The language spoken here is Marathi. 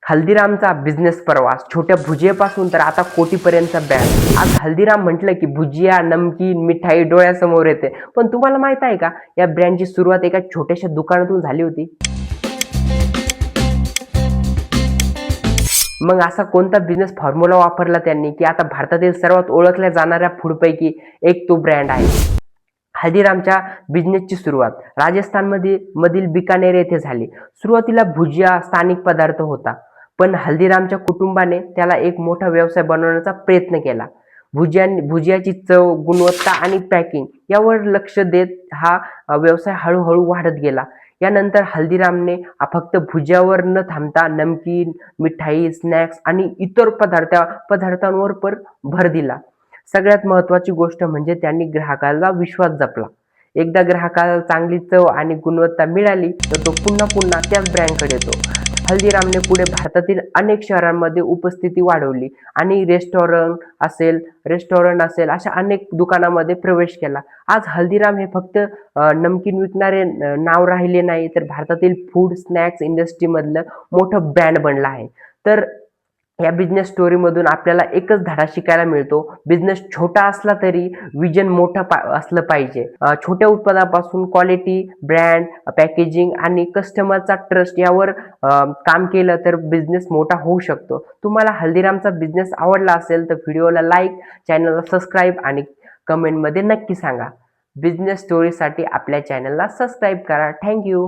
हल्दीरामचा बिझनेस प्रवास छोट्या भुजियेपासून तर आता कोटीपर्यंतचा ब्रँड. आज हल्दीराम म्हटलं की भुजिया, नमकीन, मिठाई डोळ्यासमोर येते. पण तुम्हाला माहित आहे का, या ब्रँडची सुरुवात एका छोट्याशा दुकानातून झाली होती. मग असा कोणता बिझनेस फॉर्म्युला वापरला त्यांनी की आता भारतातील सर्वात ओळखल्या जाणाऱ्या फूडपैकी एक तो ब्रँड आहे. हल्दीरामच्या बिझनेसची सुरुवात राजस्थानमध्ये मधील बिकानेर येथे झाली. सुरुवातीला भुजिया स्थानिक पदार्थ होता, पण हल्दीरामच्या कुटुंबाने त्याला एक मोठा व्यवसाय बनवण्याचा प्रयत्न केला. भुजियाची चव, गुणवत्ता आणि पॅकिंग यावर लक्ष देत हा व्यवसाय हळूहळू वाढत गेला. यानंतर हल्दीरामने फक्त भुजियावर न थांबता नमकीन, मिठाई, स्नॅक्स आणि इतर पदार्थांवर पण भर दिला. सगळ्यात महत्त्वाची गोष्ट म्हणजे त्यांनी ग्राहकाला विश्वास जपला. एकदा ग्राहकाला चांगली चव आणि गुणवत्ता मिळाली, तर तो पुन्हा पुन्हा त्याच ब्रँडकडे येतो. हल्दीरामने पुढे भारतातील अनेक शहरांमध्ये उपस्थिती वाढवली आणि रेस्टॉरंट असेल अशा अनेक दुकानामध्ये प्रवेश केला. आज हल्दीराम हे फक्त नमकीन विकणारे नाव राहिले नाही, तर भारतातील फूड स्नॅक्स इंडस्ट्रीमधलं मोठं ब्रँड बनलं आहे. तर या बिझनेस स्टोरीमधून आपल्याला एकच धडा शिकायला मिळतो. बिझनेस छोटा असला तरी विजन मोठं असलं पाहिजे. छोट्या उत्पादनापासून क्वालिटी, ब्रँड, पॅकेजिंग आणि कस्टमरचा ट्रस्ट यावर काम केलं तर बिझनेस मोठा होऊ शकतो. तुम्हाला हल्दीरामचा बिझनेस आवडला असेल तर व्हिडिओला लाईक, चॅनलला सबस्क्राईब आणि कमेंटमध्ये नक्की सांगा. बिझनेस स्टोरीसाठी आपल्या चॅनलला सबस्क्राईब करा. थँक्यू.